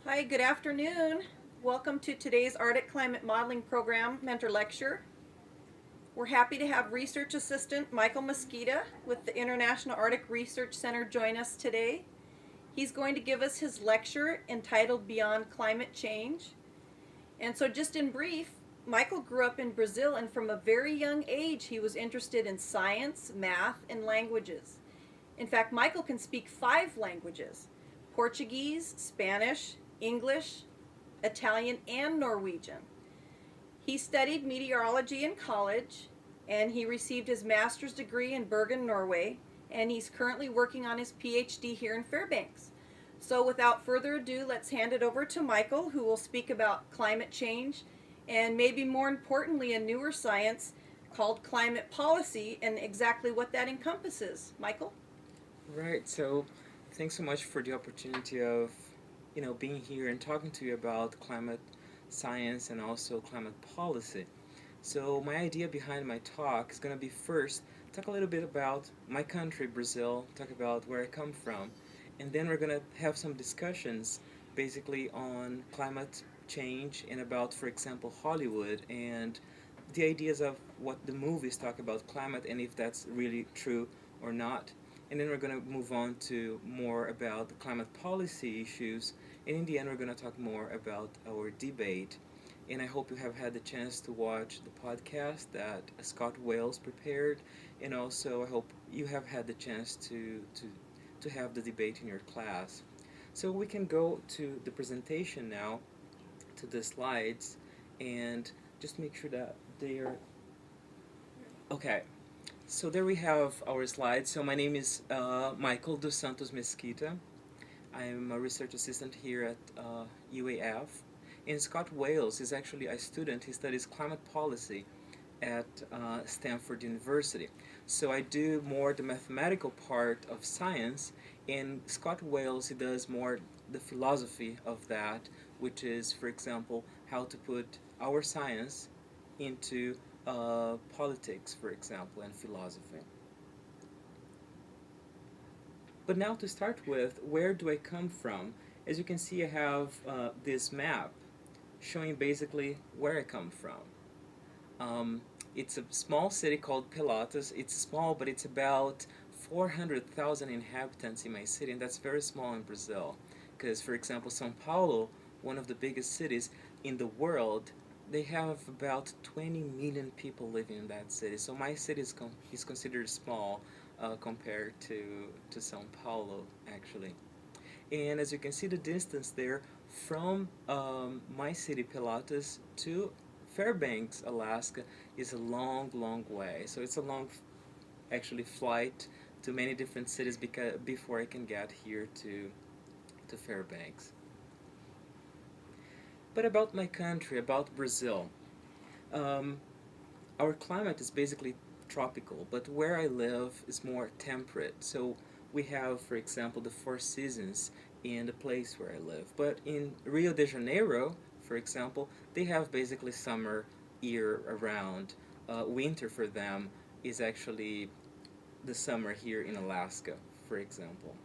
Hi, good afternoon. Welcome to today's Arctic Climate Modeling Program Mentor Lecture. We're happy to have Research Assistant Michael Mosqueda with the International Arctic Research Center join us today. He's going to give us his lecture entitled Beyond Climate Change. And so just in brief, Michael grew up in Brazil, and from a very young age he was interested in science, math, and languages. In fact, Michael can speak 5 languages: Portuguese, Spanish, English, Italian, and Norwegian. He studied meteorology in college, and he received his master's degree in Bergen, Norway, and he's currently working on his PhD here in Fairbanks. So without further ado, let's hand it over to Michael, who will speak about climate change and maybe more importantly a newer science called climate policy and exactly what that encompasses. Michael? Right, so thanks so much for the opportunity of, being here and talking to you about climate science and also climate policy. So my idea behind my talk is going to be first talk a little bit about my country, Brazil, talk about where I come from, and then we're going to have some discussions basically on climate change and about, for example, Hollywood and the ideas of what the movies talk about climate and if that's really true or not. And then we're going to move on to more about the climate policy issues. And in the end, we're going to talk more about our debate. And I hope you have had the chance to watch the podcast that Scott Wales prepared. And also, I hope you have had the chance to have the debate in your class. So we can go to the presentation now, to the slides, and just make sure that they're okay. So there we have our slides. So my name is Michael dos Santos Mesquita. I'm a research assistant here at UAF. And Scott Wales is actually a student. He studies climate policy at Stanford University. So I do more the mathematical part of science, and Scott Wales he does more the philosophy of that, which is, for example, how to put our science into politics, for example, and philosophy. But now to start with, where do I come from? As you can see, I have this map showing basically where I come from. Um, it's a small city called Pelotas. It's small, but it's about 400,000 inhabitants in my city, and that's very small in Brazil. Because, for example, São Paulo, one of the biggest cities in the world, they have about 20 million people living in that city. So my city is considered small compared to São Paulo, actually. And as you can see, the distance there from my city, Pilatus, to Fairbanks, Alaska, is a long, long way. So it's a long, actually, flight to many different cities before I can get here to Fairbanks. But about my country, about Brazil, um, our climate is basically tropical, but where I live is more temperate. So we have, for example, the 4 seasons in the place where I live. But in Rio de Janeiro, for example, they have basically summer year around. Winter for them is actually the summer here in Alaska, for example.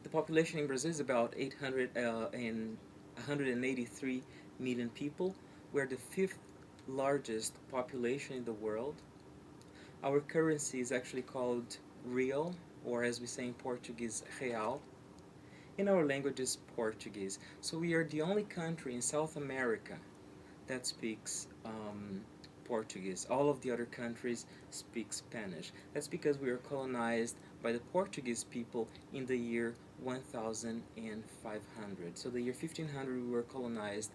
The population in Brazil is about 800 and 183 million people. We're the fifth largest population in the world. Our currency is actually called real, or as we say in Portuguese, real. And our language is Portuguese. So we are the only country in South America that speaks Portuguese. All of the other countries speak Spanish. That's because we were colonized by the Portuguese people in the year 1500. So the year 1500 we were colonized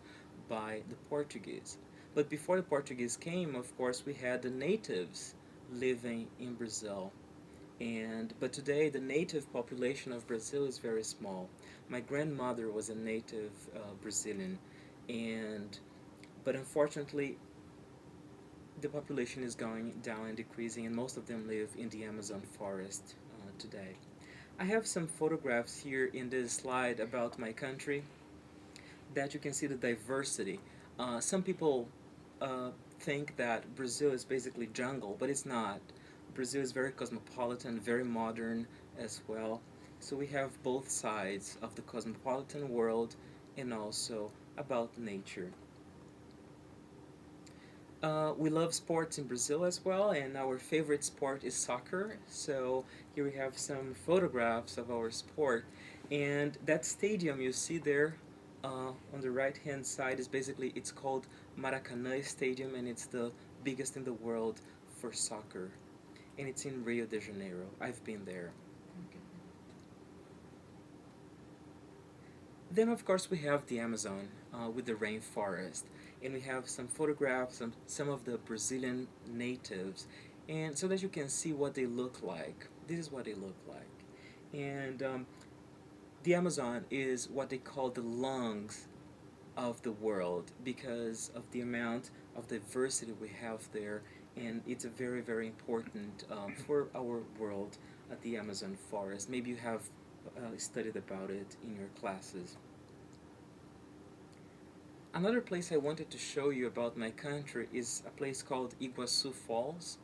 by the Portuguese. But before the Portuguese came, of course, we had the natives living in Brazil. But today the native population of Brazil is very small. My grandmother was a native Brazilian, and but unfortunately the population is going down and decreasing, and most of them live in the Amazon forest today. I have some photographs here in this slide about my country that you can see the diversity. Some people think that Brazil is basically jungle, but it's not. Brazil is very cosmopolitan, very modern as well. So we have both sides of the cosmopolitan world and also about nature. We love sports in Brazil as well, and our favorite sport is soccer. So here we have some photographs of our sport, and that stadium you see there on the right hand side is basically, it's called Maracanã Stadium, and it's the biggest in the world for soccer, and it's in Rio de Janeiro. I've been there. Okay. Then, of course, we have the Amazon with the rainforest, and we have some photographs of some of the Brazilian natives, and so that you can see what they look like. This is what they look like, and the Amazon is what they call the lungs of the world because of the amount of diversity we have there, and it's a very, very important for our world at the Amazon forest. Maybe you have studied about it in your classes. Another place I wanted to show you about my country is a place called Iguazu Falls,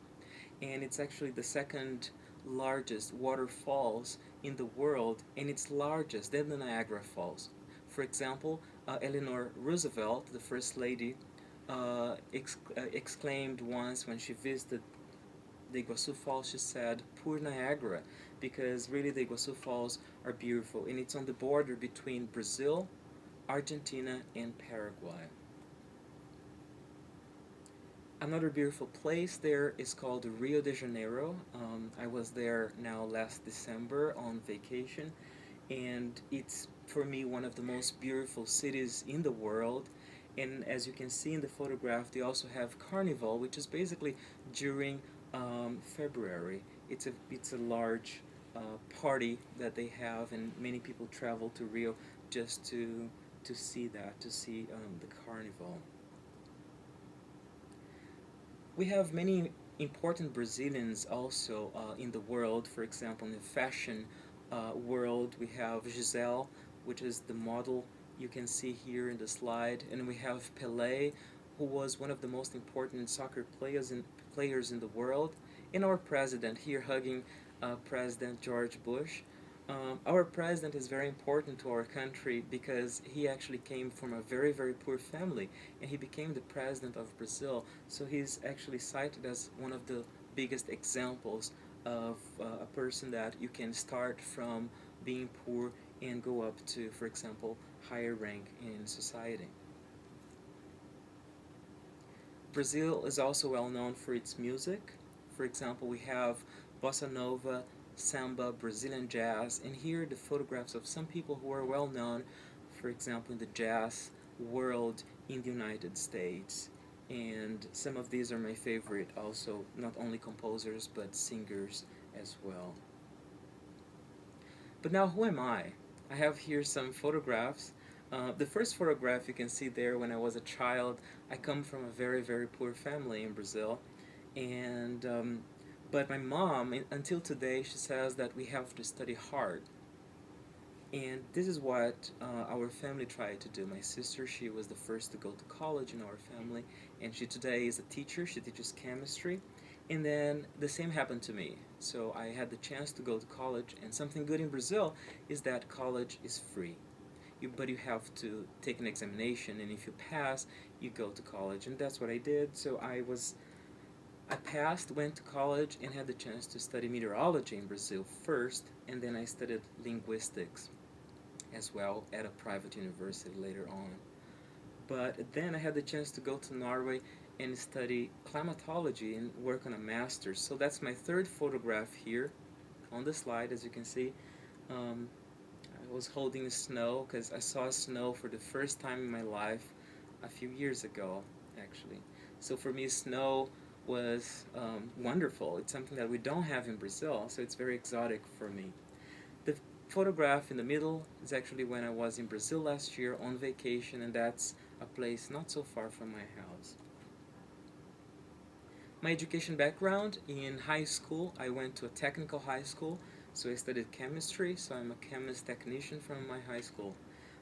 and it's actually the second largest waterfalls in the world, and it's largest than the Niagara Falls. For example, Eleanor Roosevelt, the First Lady, exclaimed once when she visited the Iguazu Falls, she said, "Poor Niagara," because really the Iguazu Falls are beautiful, and it's on the border between Brazil, Argentina, and Paraguay. Another beautiful place there is called Rio de Janeiro. I was there now last December on vacation, and it's for me one of the most beautiful cities in the world. And as you can see in the photograph, they also have Carnival, which is basically during February. It's a large party that they have, and many people travel to Rio just to see that, to see the Carnival. We have many important Brazilians also in the world. For example, in the fashion world, we have Giselle, which is the model you can see here in the slide, and we have Pelé, who was one of the most important soccer players in the world, and our president here hugging President George Bush. Our president is very important to our country because he actually came from a very, very poor family, and he became the president of Brazil. So he's actually cited as one of the biggest examples of a person that you can start from being poor and go up to, for example, higher rank in society. Brazil is also well known for its music. For example, we have bossa nova, samba, Brazilian jazz, and here are the photographs of some people who are well known, for example, in the jazz world in the United States. And some of these are my favorite also, not only composers but singers as well. But now, who am I? I have here some photographs. The first photograph you can see there when I was a child. I come from a very, very poor family in Brazil, and but my mom, until today, she says that we have to study hard, and this is what our family tried to do. My sister, she was the first to go to college in our family, and she today is a teacher. She teaches chemistry, and then the same happened to me. So I had the chance to go to college, and something good in Brazil is that college is free. But you have to take an examination, and if you pass, you go to college, and that's what I did. So I passed, went to college, and had the chance to study meteorology in Brazil first, and then I studied linguistics as well at a private university later on. But then I had the chance to go to Norway and study climatology and work on a master's. So that's my third photograph here on the slide, as you can see. Um, I was holding snow because I saw snow for the first time in my life a few years ago, actually. So for me, snow was wonderful. It's something that we don't have in Brazil, so it's very exotic for me. The photograph in the middle is actually when I was in Brazil last year on vacation, and that's a place not so far from my house. My education background: in high school, I went to a technical high school, so I studied chemistry, so I'm a chemist technician from my high school.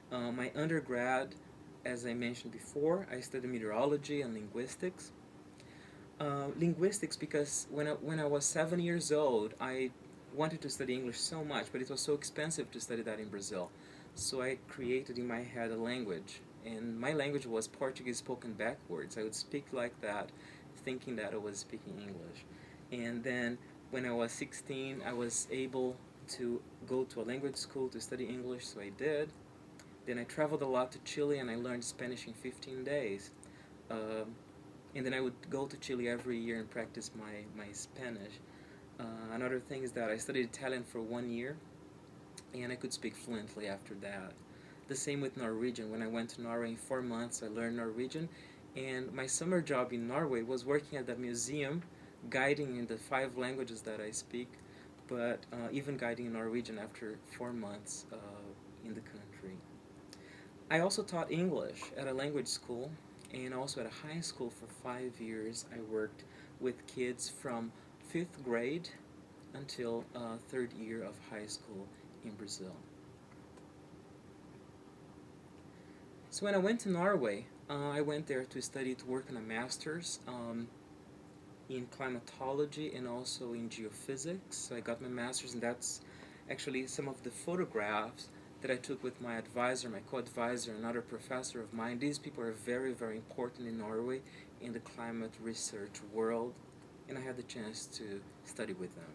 My undergrad, as I mentioned before, I studied meteorology and linguistics. Linguistics because when I was 7 years old, I wanted to study English so much, but it was so expensive to study that in Brazil. So I created in my head a language, and my language was Portuguese spoken backwards. I would speak like that, thinking that I was speaking English. And then when I was 16, I was able to go to a language school to study English, so I did. Then I traveled a lot to Chile and I learned Spanish in 15 days. Um, and then I would go to Chile every year and practice my Spanish. Another thing is that I studied Italian for 1 year and I could speak fluently after that. The same with Norwegian. When I went to Norway in 4 months, I learned Norwegian, and my summer job in Norway was working at the museum, guiding in the 5 languages that I speak, but even guiding in Norwegian after 4 months in the country. I also taught English at a language school and also at a high school for 5 years. I worked with kids from 5th grade until third year of high school in Brazil. So when I went to Norway, I went there to study to work on a master's in climatology and also in geophysics. So I got my master's, and that's actually some of the photographs that I took with my advisor, my co-advisor, another professor of mine. These people are very, very important in Norway in the climate research world, and I had the chance to study with them.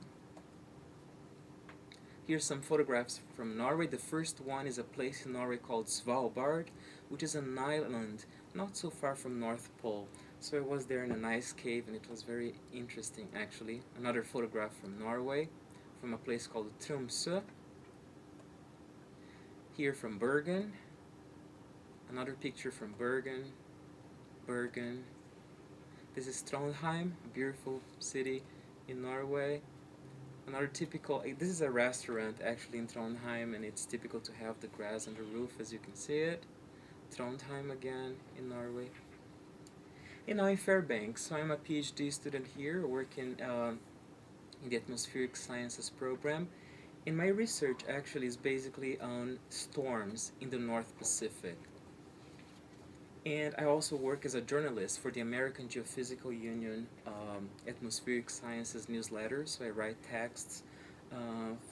Here's some photographs from Norway. The first one is a place in Norway called Svalbard, which is an island not so far from North Pole. So I was there in an ice cave and it was very interesting actually. Another photograph from Norway, from a place called Tromsø. Here from Bergen. Another picture from Bergen. Bergen. This is Trondheim, a beautiful city in Norway. Another typical, this is a restaurant actually in Trondheim, and it's typical to have the grass on the roof as you can see it. Trondheim again in Norway. And now in Fairbanks, so I'm a PhD student here working in the Atmospheric Sciences program. And my research actually is basically on storms in the North Pacific. And I also work as a journalist for the American Geophysical Union Atmospheric Sciences newsletter, so I write texts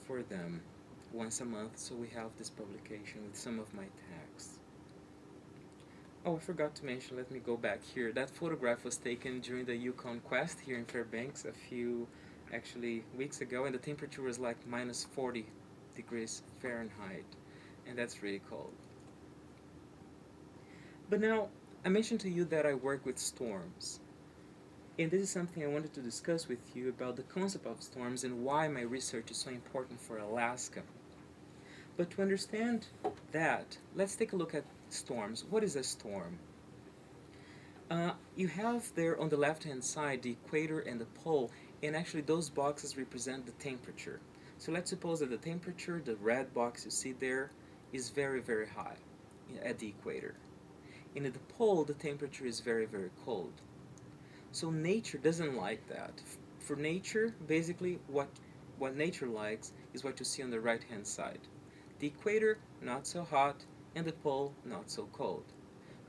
for them once a month, so we have this publication with some of my texts. Oh, I forgot to mention, let me go back here. That photograph was taken during the Yukon Quest here in Fairbanks a few, actually, weeks ago, and the temperature was like minus 40 degrees Fahrenheit, and that's really cold. But now, I mentioned to you that I work with storms. And this is something I wanted to discuss with you about the concept of storms and why my research is so important for Alaska. But to understand that, let's take a look at storms. What is a storm? You have there on the left-hand side the equator and the pole, and actually those boxes represent the temperature. So let's suppose that the temperature, the red box you see there, is very, very high at the equator. And at the pole, the temperature is very, very cold. So nature doesn't like that. For nature, basically, what nature likes is what you see on the right-hand side. The equator, not so hot, and the pole, not so cold.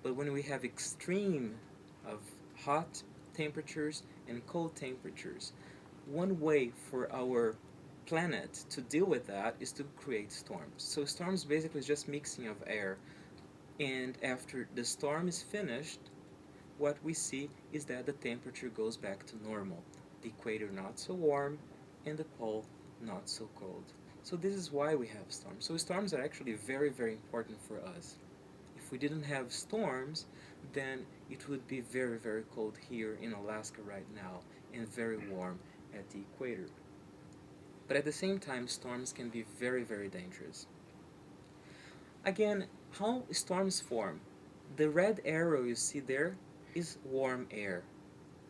But when we have extreme of hot temperatures and cold temperatures, one way for our planet to deal with that is to create storms. So storms basically is just mixing of air. And after the storm is finished, what we see is that the temperature goes back to normal. The equator not so warm, and the pole not so cold. So this is why we have storms. So storms are actually very, very important for us. If we didn't have storms, then it would be very, very cold here in Alaska right now, and very warm at the equator. But at the same time, storms can be very, very dangerous. Again, how storms form? The red arrow you see there is warm air,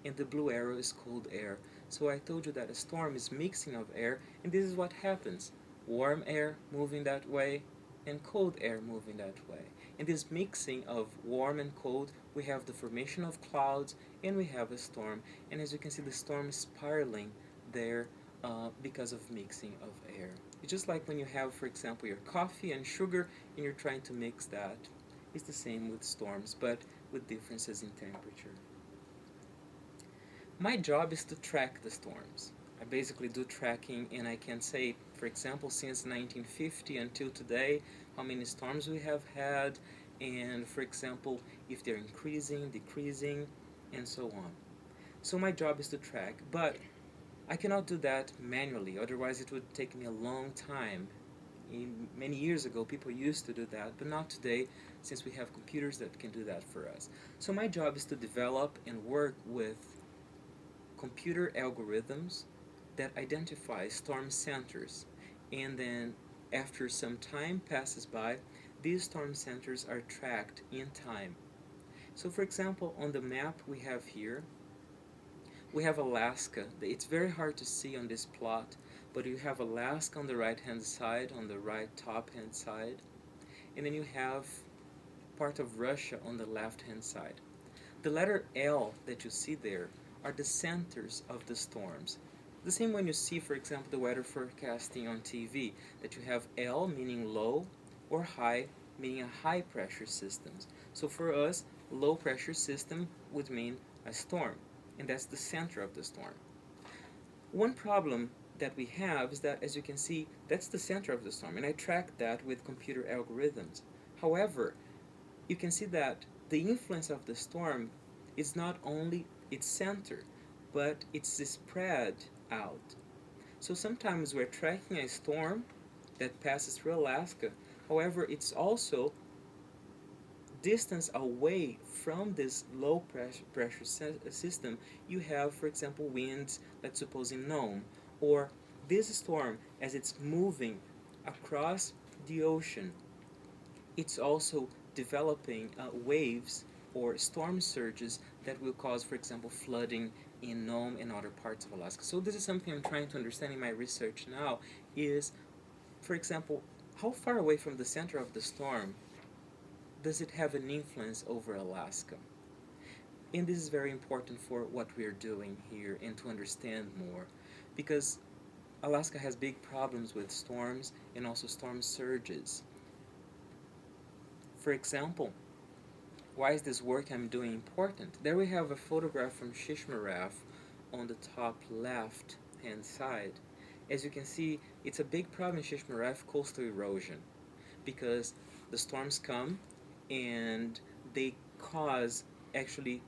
and the blue arrow is cold air. So I told you that a storm is mixing of air, and this is what happens. Warm air moving that way, and cold air moving that way. In this mixing of warm and cold, we have the formation of clouds, and we have a storm. And as you can see, the storm is spiraling there because of mixing of air. It's just like when you have, for example, your coffee and sugar, and you're trying to mix that. It's the same with storms, but with differences in temperature. My job is to track the storms. I basically do tracking, and I can say, for example, since 1950 until today, how many storms we have had, and for example, if they're increasing, decreasing, and so on. So my job is to track, but I cannot do that manually, otherwise it would take me a long time. Many years ago, people used to do that, but not today, since we have computers that can do that for us. So my job is to develop and work with computer algorithms that identify storm centers, and then after some time passes by, these storm centers are tracked in time. So for example, on the map we have here, we have Alaska. It's very hard to see on this plot, but you have Alaska on the right hand side, on the right top hand side, and then you have part of Russia on the left hand side. The letter L that you see there are the centers of the storms. The same when you see, for example, the weather forecasting on TV, that you have L meaning low or high meaning a high pressure system. So for us, low pressure system would mean a storm, and that's the center of the storm. One problem that we have is that, as you can see, that's the center of the storm, and I track that with computer algorithms. However, you can see that the influence of the storm is not only its center, but it's spread out. So sometimes we're tracking a storm that passes through Alaska. However, it's also distance away from this low pressure system. You have, for example, winds, let's suppose in Nome, or this storm, as it's moving across the ocean, it's also developing waves or storm surges that will cause, for example, flooding in Nome and other parts of Alaska. So this is something I'm trying to understand in my research now is, for example, how far away from the center of the storm does it have an influence over Alaska? And this is very important for what we're doing here and to understand more, because Alaska has big problems with storms and also storm surges. For example, why is this work I'm doing important? There we have a photograph from Shishmaref on the top left hand side. As you can see, it's a big problem in Shishmaref, coastal erosion, because the storms come and they cause actually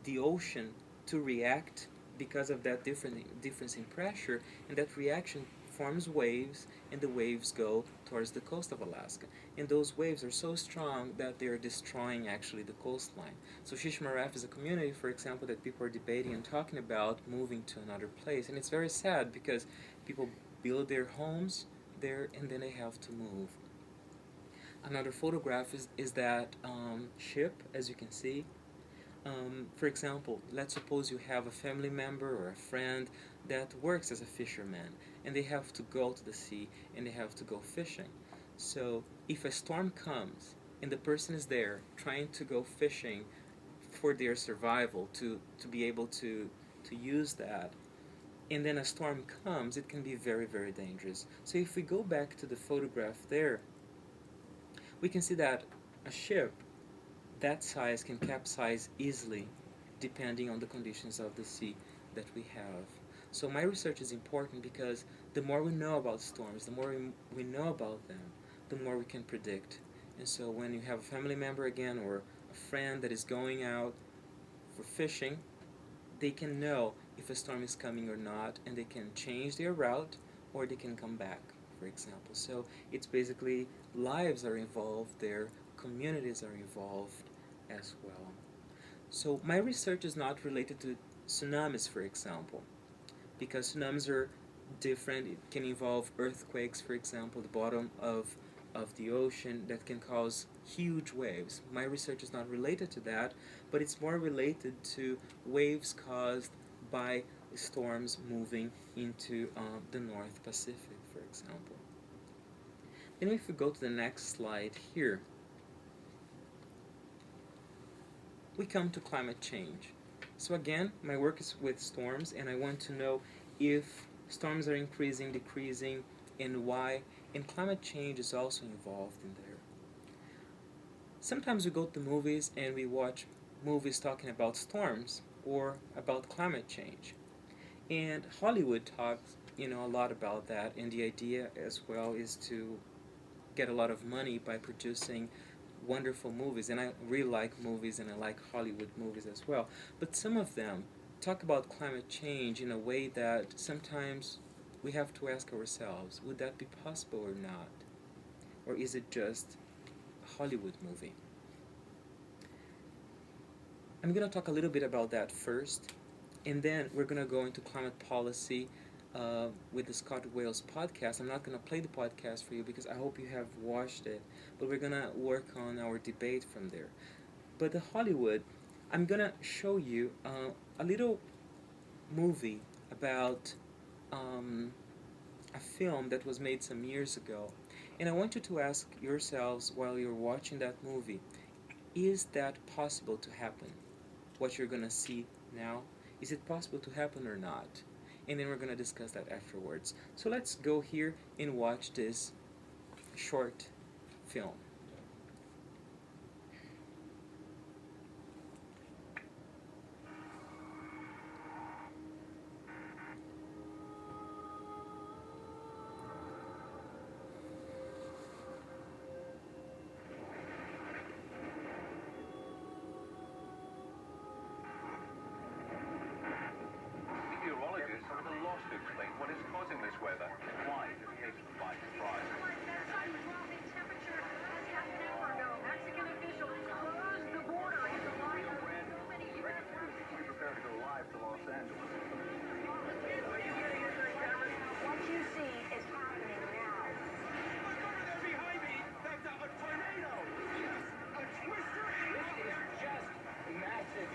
the ocean to react because of that difference in pressure, and that reaction forms waves, and the waves go towards the coast of Alaska. And those waves are so strong that they're destroying actually the coastline. So Shishmaref is a community, for example, that people are debating and talking about moving to another place. And it's very sad because people build their homes there and then they have to move. Another photograph is that ship, as you can see. For example, let's suppose you have a family member or a friend that works as a fisherman, and they have to go to the sea and they have to go fishing. So if a storm comes and the person is there trying to go fishing for their survival, to be able to use that, and then a storm comes, it can be very, very dangerous. So if we go back to the photograph there, we can see that a ship that size can capsize easily depending on the conditions of the sea that we have. So my research is important because the more we know about storms, the more we know about them, the more we can predict. And so when you have a family member again or a friend that is going out for fishing, they can know if a storm is coming or not, and they can change their route or they can come back, for example. So it's basically lives are involved there, communities are involved as well. So my research is not related to tsunamis, for example, because tsunamis are different. It can involve earthquakes, for example, the bottom of the ocean that can cause huge waves. My research is not related to that, but it's more related to waves caused by storms moving into the North Pacific, for example. Then if we go to the next slide here, we come to climate change. So again, my work is with storms, and I want to know if storms are increasing, decreasing, and why, and climate change is also involved in there. Sometimes we go to movies and we watch movies talking about storms or about climate change. And Hollywood talks, a lot about that, and the idea as well is to get a lot of money by producing wonderful movies. And I really like movies, and I like Hollywood movies as well. But some of them talk about climate change in a way that sometimes we have to ask ourselves, would that be possible or not? Or is it just a Hollywood movie? I'm going to talk a little bit about that first, and then we're going to go into climate policy with the Scott Wales podcast. I'm not going to play the podcast for you because I hope you have watched it, but we're going to work on our debate from there. But the Hollywood, I'm going to show you a little movie about um, a film that was made some years ago. And I want you to ask yourselves while you're watching that movie, is that possible to happen? What you're going to see now, is it possible to happen or not? And then we're going to discuss that afterwards. So let's go here and watch this short film. Meteorologists are at a loss to explain what is causing this weather. Why it has taken them by surprise. That sudden drop in temperature has happened an hour ago. Mexican officials closed the border in the light of so many U.S. We prepare to go live to Los Angeles. What you see is happening now. Look over there behind me! That's a tornado! Yes, a twister! This is just massive.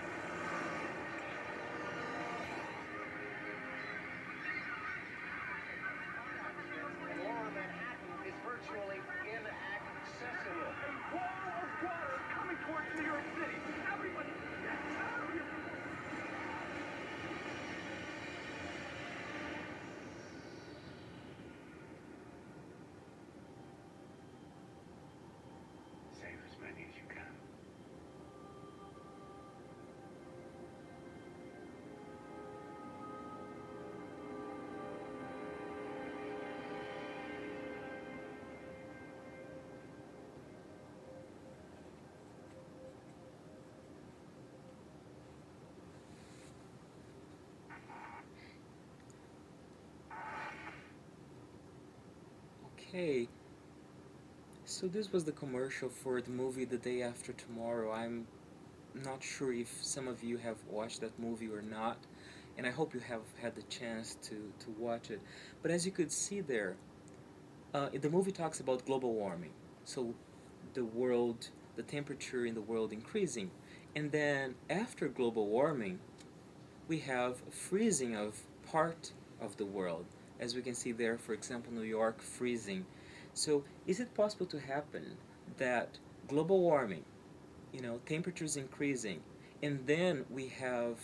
Lower Manhattan is virtually inaccessible. A wall of water coming towards New York City. Everybody, get out of here! Save as many as you can. Okay, so this was the commercial for the movie The Day After Tomorrow. I'm not sure if some of you have watched that movie or not, and I hope you have had the chance to watch it. But as you could see there, the movie talks about global warming. So the world, the temperature in the world increasing. And then after global warming, we have freezing of part of the world. As we can see there, for example, New York freezing. So is it possible to happen that global warming, temperatures increasing, and then we have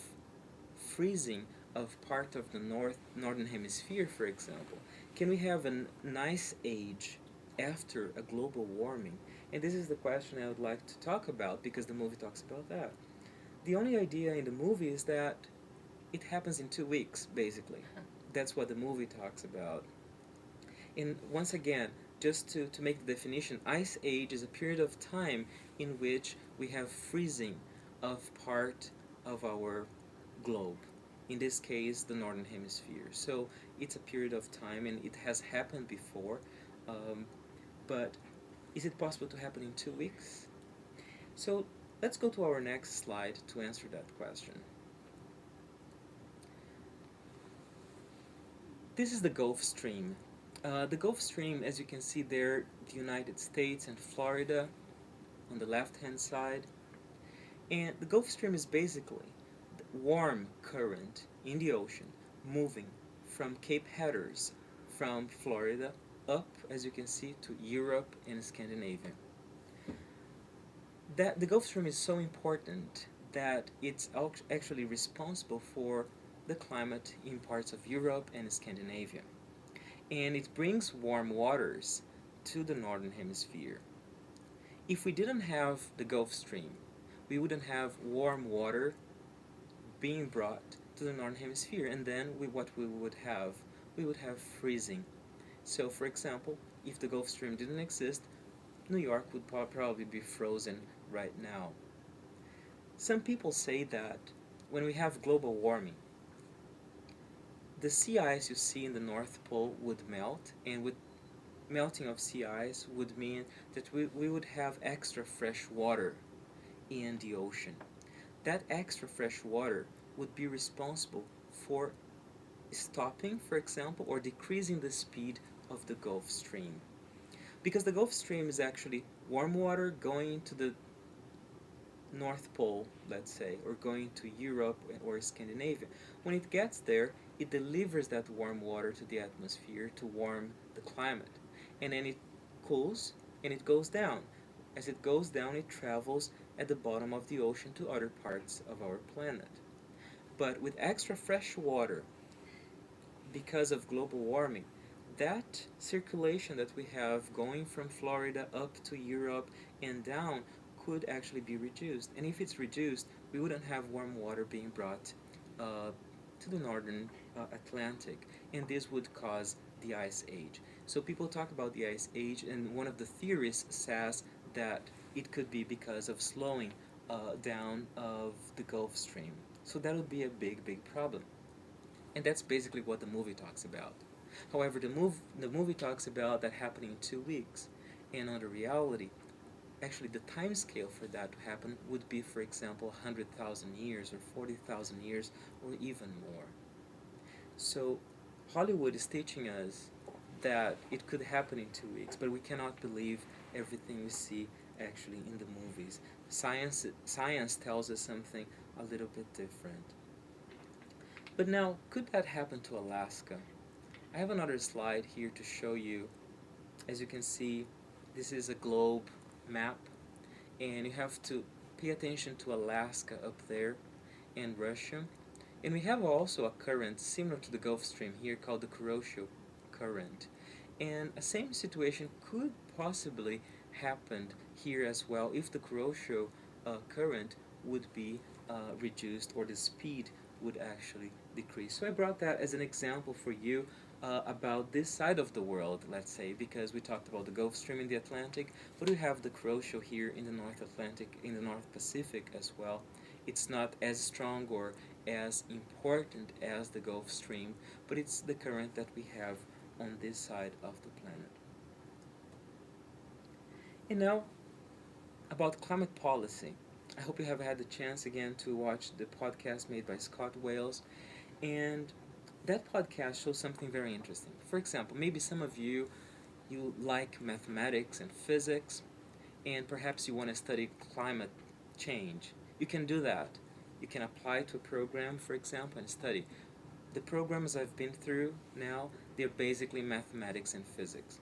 freezing of part of the northern hemisphere, for example? Can we have an ice age after a global warming? And this is the question I would like to talk about because the movie talks about that. The only idea in the movie is that it happens in 2 weeks, basically. That's what the movie talks about. And once again, just to make the definition, ice age is a period of time in which we have freezing of part of our globe. In this case, the northern hemisphere. So it's a period of time, and it has happened before. But is it possible to happen in 2 weeks? So let's go to our next slide to answer that question. This is the Gulf Stream. The Gulf Stream, as you can see there, the United States and Florida on the left-hand side. And the Gulf Stream is basically the warm current in the ocean moving from Cape Hatteras, from Florida, up, as you can see, to Europe and Scandinavia. The Gulf Stream is so important that it's actually responsible for the climate in parts of Europe and Scandinavia. And it brings warm waters to the northern hemisphere. If we didn't have the Gulf Stream, we wouldn't have warm water being brought to the northern hemisphere, and then what we would have freezing. So, for example, if the Gulf Stream didn't exist, New York would probably be frozen right now. Some people say that when we have global warming, the sea ice you see in the North Pole would melt, and with melting of sea ice would mean that we would have extra fresh water in the ocean. That extra fresh water would be responsible for stopping, for example, or decreasing the speed of the Gulf Stream. Because the Gulf Stream is actually warm water going to the North Pole, let's say, or going to Europe or Scandinavia. When it gets there, it delivers that warm water to the atmosphere to warm the climate. And then it cools and it goes down. As it goes down, it travels at the bottom of the ocean to other parts of our planet. But with extra fresh water, because of global warming, that circulation that we have going from Florida up to Europe and down could actually be reduced. And if it's reduced, we wouldn't have warm water being brought to the northern Atlantic, and this would cause the ice age. So people talk about the ice age, and one of the theorists says that it could be because of slowing down of the Gulf Stream. So that would be a big, big problem. And that's basically what the movie talks about. However, the movie talks about that happening in 2 weeks, and on the reality, actually the time scale for that to happen would be, for example, 100,000 years or 40,000 years or even more. So Hollywood is teaching us that it could happen in 2 weeks, but we cannot believe everything we see actually in the movies. Science tells us something a little bit different. But now, could that happen to Alaska? I have another slide here to show you. As you can see, this is a globe map, and you have to pay attention to Alaska up there and Russia. And we have also a current similar to the Gulf Stream here called the Kuroshio current. And a same situation could possibly happen here as well if the Kuroshio current would be reduced, or the speed would actually decrease. So I brought that as an example for you about this side of the world, let's say, because we talked about the Gulf Stream in the Atlantic, but we have the Kuroshio here in the North Atlantic, in the North Pacific as well. It's not as strong or as important as the Gulf Stream, but it's the current that we have on this side of the planet. And now, about climate policy. I hope you have had the chance again to watch the podcast made by Scott Wales, and that podcast shows something very interesting. For example, maybe some of you like mathematics and physics, and perhaps you want to study climate change. You can do that. You can apply to a program, for example, and study. The programs I've been through now, they're basically mathematics and physics.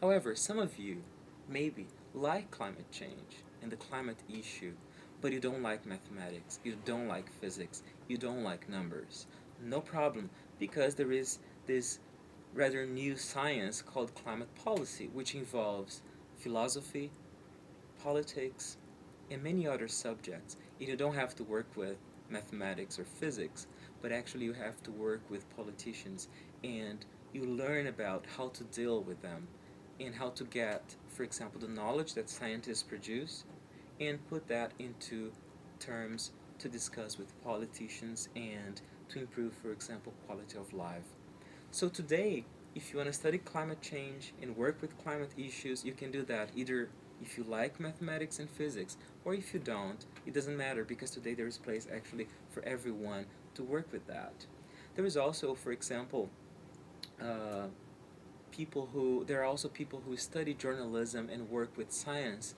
However, some of you maybe like climate change and the climate issue, but you don't like mathematics, you don't like physics, you don't like numbers. No problem, because there is this rather new science called climate policy, which involves philosophy, politics, and many other subjects. And you don't have to work with mathematics or physics, but actually you have to work with politicians, and you learn about how to deal with them and how to get, for example, the knowledge that scientists produce and put that into terms to discuss with politicians and to improve, for example, quality of life. So today, if you want to study climate change and work with climate issues, you can do that either if you like mathematics and physics, or if you don't, it doesn't matter, because today there is place actually for everyone to work with that. There is also, for example, there are also people who study journalism and work with science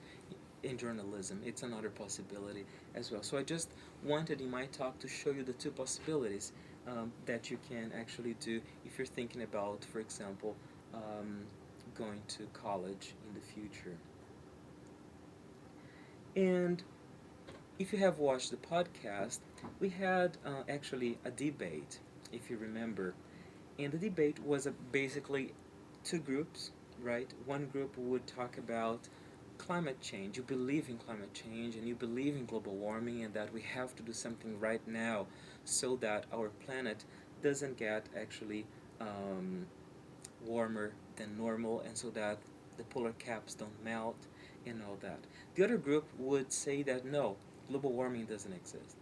in journalism. It's another possibility as well. So I just wanted in my talk to show you the two possibilities that you can actually do if you're thinking about, for example, going to college in the future. And if you have watched the podcast, we had actually a debate, if you remember. And the debate was basically two groups, right? One group would talk about climate change, you believe in climate change and you believe in global warming and that we have to do something right now so that our planet doesn't get actually um, warmer than normal and so that the polar caps don't melt and all that. The other group would say that no, global warming doesn't exist.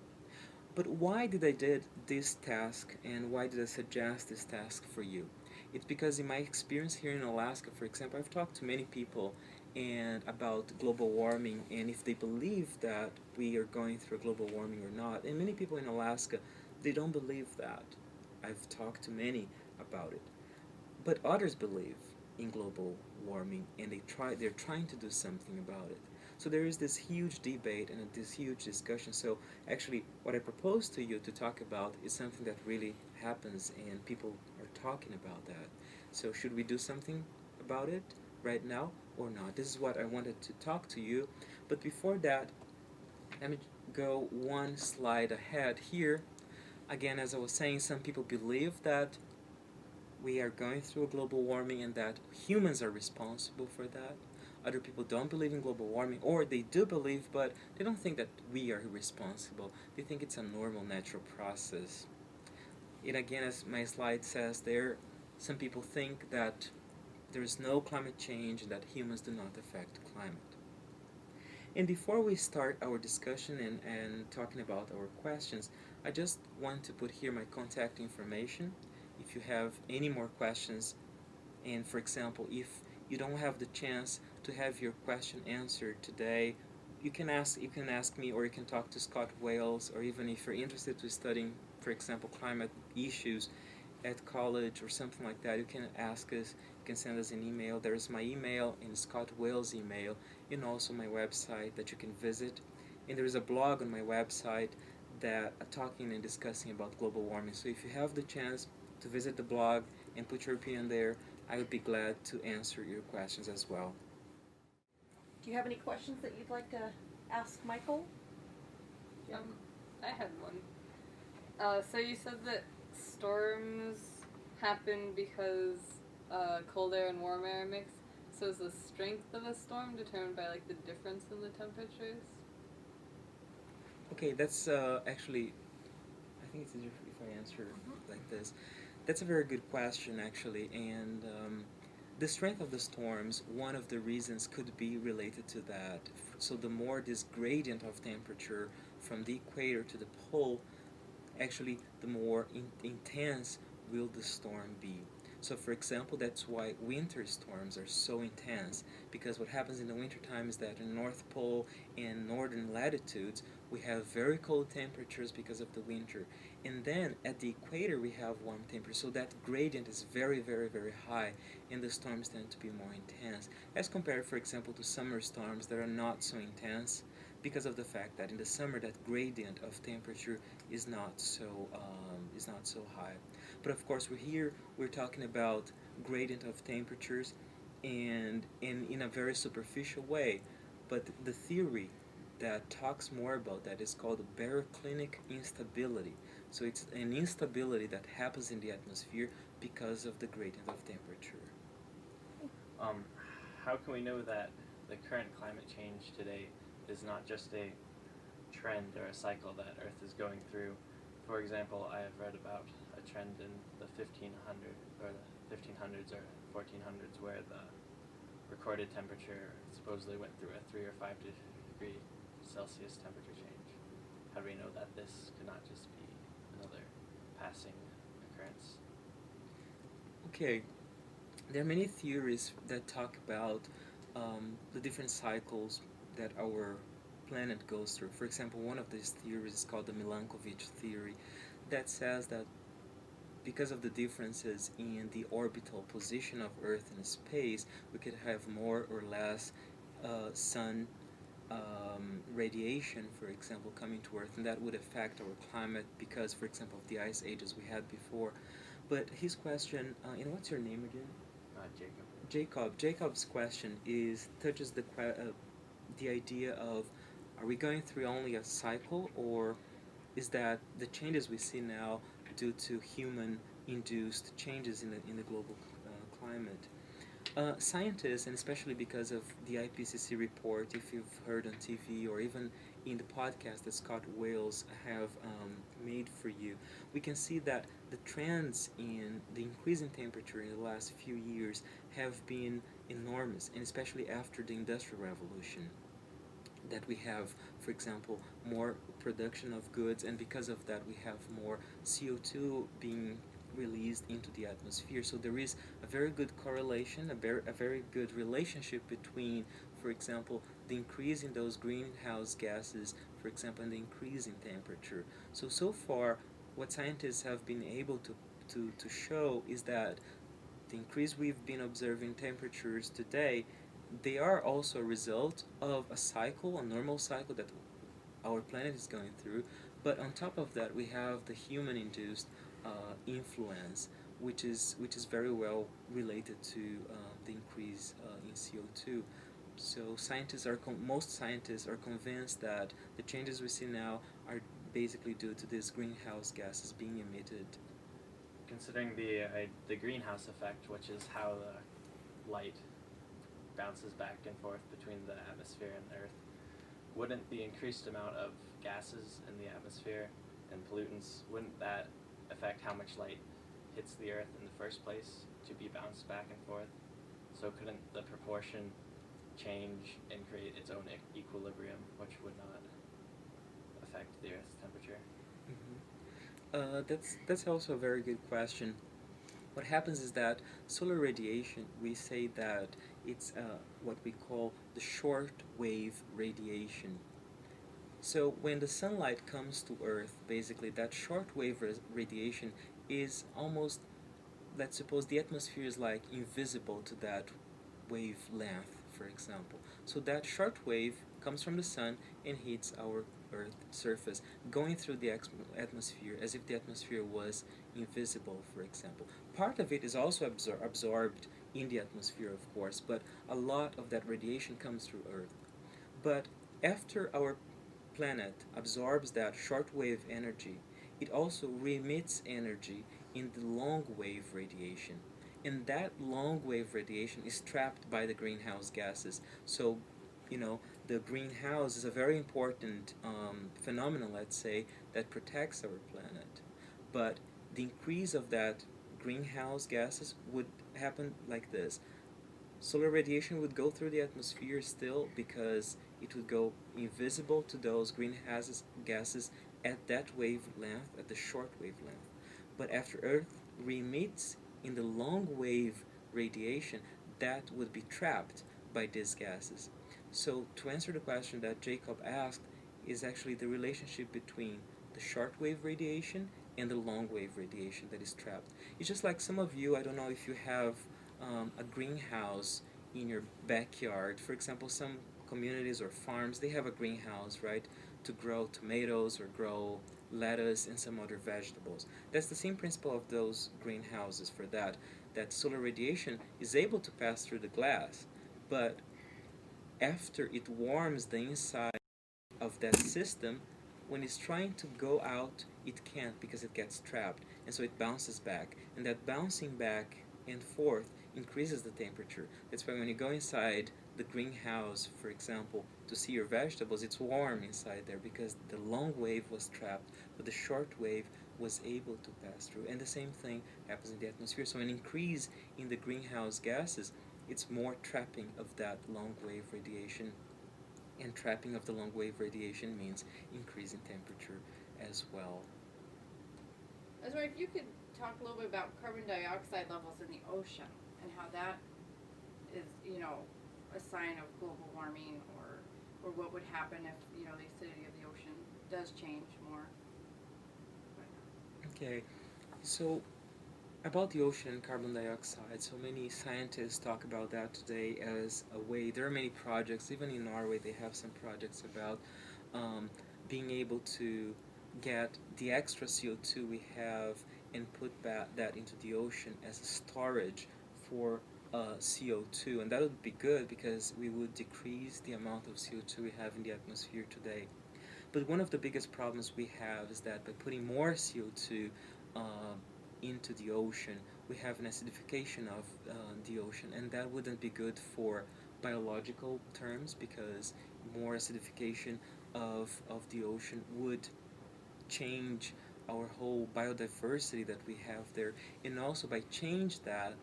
But why did I did this task and why did I suggest this task for you? It's because in my experience here in Alaska, for example, I've talked to many people and about global warming and if they believe that we are going through global warming or not. And many people in Alaska, they don't believe that. I've talked to many about it. But others believe in global warming and they're trying to do something about it. So there is this huge debate and this huge discussion. So actually what I propose to you to talk about is something that really happens and people are talking about that. So should we do something about it right now or not? This is what I wanted to talk to you. But before that, let me go one slide ahead here. Again, as I was saying, some people believe that we are going through global warming and that humans are responsible for that. Other people don't believe in global warming, or they do believe, but they don't think that we are responsible. They think it's a normal, natural process. And again, as my slide says there, some people think that there is no climate change and that humans do not affect climate. And before we start our discussion and talking about our questions, I just want to put here my contact information. If you have any more questions, and for example, if you don't have the chance to have your question answered today, you can ask me, or you can talk to Scott Wales, or even if you're interested to studying, for example, climate issues at college or something like that, you can ask us, you can send us an email. There's my email and Scott Wales' email, and also my website that you can visit. And there is a blog on my website that talking and discussing about global warming. So if you have the chance to visit the blog and put your opinion there, I would be glad to answer your questions as well. Do you have any questions that you'd like to ask Michael? I had one. So you said that storms happen because cold air and warm air mix. So is the strength of a storm determined by like the difference in the temperatures? Okay, that's actually, I think it's easier if I answer like this. That's a very good question, actually, and the strength of the storms, one of the reasons could be related to that. So the more this gradient of temperature from the equator to the pole, actually the more intense will the storm be. So for example, that's why winter storms are so intense, because what happens in the winter time is that in the North Pole and northern latitudes we have very cold temperatures because of the winter, and then at the equator we have warm temperatures, so that gradient is very, very, very high and the storms tend to be more intense as compared, for example, to summer storms that are not so intense, because of the fact that in the summer that gradient of temperature is not so high. But of course, we're talking about gradient of temperatures, and in a very superficial way. But the theory that talks more about that is called baroclinic instability. So it's an instability that happens in the atmosphere because of the gradient of temperature. How can we know that the current climate change today is not just a trend or a cycle that Earth is going through? For example, I have read about a trend in the 1500s or 1400s where the recorded temperature supposedly went through a 3 or 5 degree Celsius temperature change. How do we know that this could not just be another passing occurrence? Okay, there are many theories that talk about the different cycles that our planet goes through. For example, one of these theories is called the Milankovitch theory, that says that because of the differences in the orbital position of Earth in space, we could have more or less sun radiation, for example, coming to Earth, and that would affect our climate because, for example, of the ice ages we had before. But his question, and what's your name again? Jacob. Jacob's question touches the idea of, are we going through only a cycle, or is that the changes we see now due to human-induced changes in the global climate? Scientists, and especially because of the IPCC report, if you've heard on TV or even in the podcast that Scott Wales have made for you, we can see that the trends in the increase in temperature in the last few years have been enormous, and especially after the Industrial Revolution. That we have, for example, more production of goods, and because of that, we have more CO2 being released into the atmosphere. So there is a very good correlation, a very good relationship between, for example, the increase in those greenhouse gases, for example, and the increase in temperature. So far, what scientists have been able to show is that the increase we've been observing temperatures today, they are also a result of a cycle, a normal cycle that our planet is going through. But on top of that, we have the human-induced influence, which is very well related to the increase in CO2. So most scientists are convinced that the changes we see now are basically due to these greenhouse gases being emitted. Considering the greenhouse effect, which is how the light bounces back and forth between the atmosphere and the Earth, wouldn't the increased amount of gases in the atmosphere and pollutants, wouldn't that affect how much light hits the Earth in the first place to be bounced back and forth? So couldn't the proportion change and create its own equilibrium, which would not affect the Earth's temperature? That's also a very good question. What happens is that solar radiation, we say that it's what we call the short wave radiation. So when the sunlight comes to Earth, basically that short wave radiation is almost, let's suppose the atmosphere is like invisible to that wavelength, for example. So that short wave comes from the sun and hits our Earth surface, going through the atmosphere as if the atmosphere was invisible, for example. Part of it is also absorbed in the atmosphere, of course, but a lot of that radiation comes through Earth. But after our planet absorbs that shortwave energy, it also remits energy in the long wave radiation. And that long wave radiation is trapped by the greenhouse gases. So, the greenhouse is a very important phenomenon, let's say, that protects our planet. But the increase of that greenhouse gases would happen like this: solar radiation would go through the atmosphere still because it would go invisible to those greenhouse gases at that wavelength, at the short wavelength. But after Earth remits in the long wave radiation, that would be trapped by these gases. So to answer the question that Jacob asked, is actually the relationship between the short wave radiation and the long wave radiation that is trapped. It's just like some of you, I don't know if you have a greenhouse in your backyard. For example, some communities or farms, they have a greenhouse, right, to grow tomatoes or grow lettuce and some other vegetables. That's the same principle of those greenhouses for that solar radiation is able to pass through the glass, but after it warms the inside of that system, when it's trying to go out, it can't because it gets trapped, and so it bounces back. And that bouncing back and forth increases the temperature. That's why when you go inside the greenhouse, for example, to see your vegetables, it's warm inside there because the long wave was trapped, but the short wave was able to pass through. And the same thing happens in the atmosphere. So an increase in the greenhouse gases, it's more trapping of that long wave radiation, and trapping of the long wave radiation means increase in temperature as well. I was wondering if you could talk a little bit about carbon dioxide levels in the ocean and how that is, a sign of global warming, or what would happen if, the acidity of the ocean does change more. Okay, so about the ocean and carbon dioxide, so many scientists talk about that today as a way. There are many projects, even in Norway, they have some projects about being able to get the extra CO2 we have and put that into the ocean as a storage for CO2, and that would be good because we would decrease the amount of CO2 we have in the atmosphere today. But one of the biggest problems we have is that by putting more CO2 uh, into the ocean, we have an acidification of the ocean, and that wouldn't be good for biological terms, because more acidification of the ocean would change our whole biodiversity that we have there. And also by change that,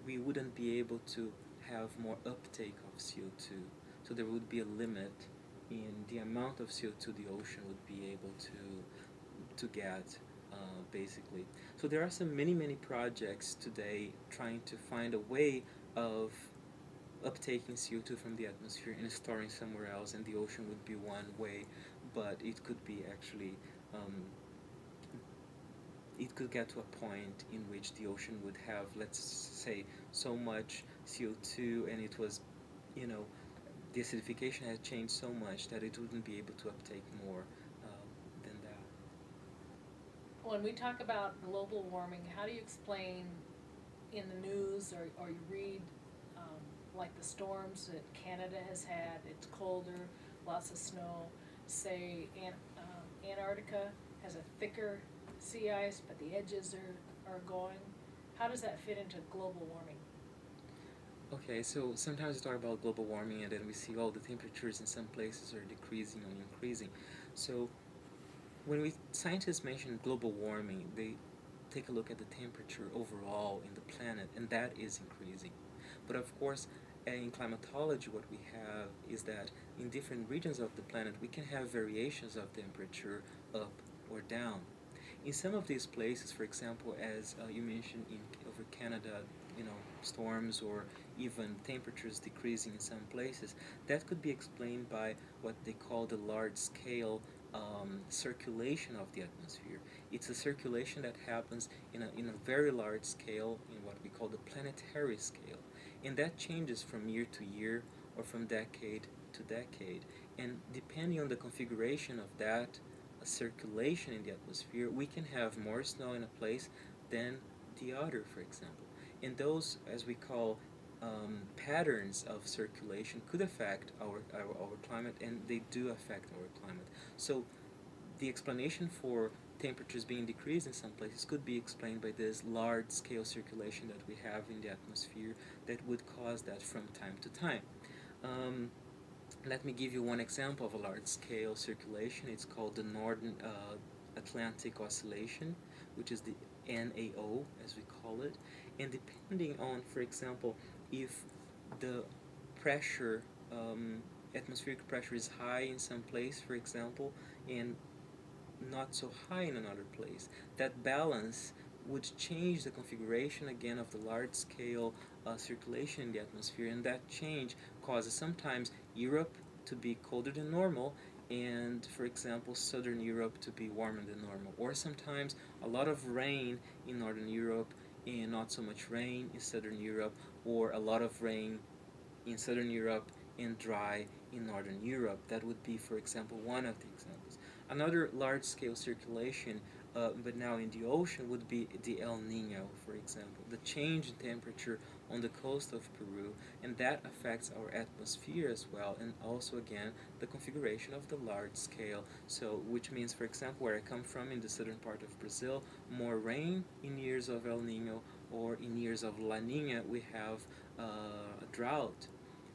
we wouldn't be able to have more uptake of CO2. So there would be a limit in the amount of CO2 the ocean would be able to get, basically. So there are some many projects today trying to find a way of uptaking CO2 from the atmosphere and storing somewhere else, and the ocean would be one way, but it could be actually, it could get to a point in which the ocean would have, let's say, so much CO2, and it was, you know, the acidification had changed so much that it wouldn't be able to uptake more than that. When we talk about global warming, how do you explain in the news or you read like the storms that Canada has had? It's colder, lots of snow. Say Antarctica has a thicker sea ice, but the edges are going. How does that fit into global warming? Okay, so sometimes we talk about global warming and then we see all the temperatures in some places are decreasing or increasing. So when scientists mention global warming, they take a look at the temperature overall in the planet, and that is increasing. But of course, in climatology, what we have is that in different regions of the planet, we can have variations of temperature up or down. In some of these places, for example, as you mentioned over Canada, storms or even temperatures decreasing in some places, that could be explained by what they call the large-scale circulation of the atmosphere. It's a circulation that happens in a very large scale, in what we call the planetary scale, and that changes from year to year or from decade to decade. And depending on the configuration of that circulation in the atmosphere, we can have more snow in a place than the other, for example. And those, as we call patterns of circulation, could affect our climate, and they do affect our climate. So the explanation for temperatures being decreased in some places could be explained by this large-scale circulation that we have in the atmosphere that would cause that from time to time. Let me give you one example of a large-scale circulation. It's called the Northern Atlantic Oscillation, which is the NAO, as we call it. And depending on, for example, if the pressure, atmospheric pressure is high in some place, for example, and not so high in another place, that balance would change the configuration again of the large-scale circulation in the atmosphere, and that change causes sometimes Europe to be colder than normal, and, for example, Southern Europe to be warmer than normal. Or sometimes a lot of rain in Northern Europe and not so much rain in Southern Europe, or a lot of rain in Southern Europe and dry in Northern Europe. That would be, for example, one of the examples. Another large-scale circulation, but now in the ocean, would be the El Nino, for example. The change in temperature on the coast of Peru, and that affects our atmosphere as well, and also, again, the configuration of the large scale. So, which means, for example, where I come from in the southern part of Brazil, more rain in years of El Nino, or in years of La Nina, we have a drought.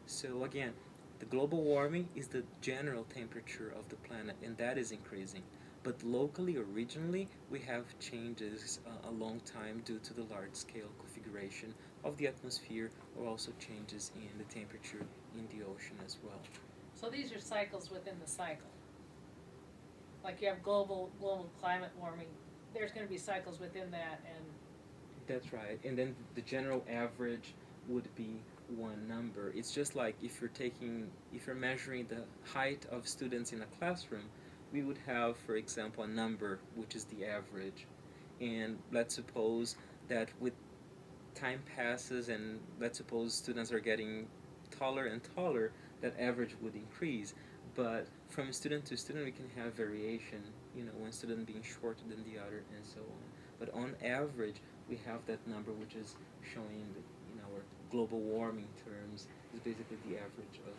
So again, the global warming is the general temperature of the planet, and that is increasing. But locally or regionally, we have changes a long time due to the large-scale configuration of the atmosphere, or also changes in the temperature in the ocean as well. So these are cycles within the cycle. Like you have global climate warming, there's going to be cycles within that, and that's right. And then the general average would be one number. It's just like if you're measuring the height of students in a classroom, we would have, for example, a number which is the average. And let's suppose that with time passes and let's suppose students are getting taller and taller, that average would increase. But from student to student, we can have variation, one student being shorter than the other and so on. But on average, we have that number which is showing that in our global warming terms is basically the average of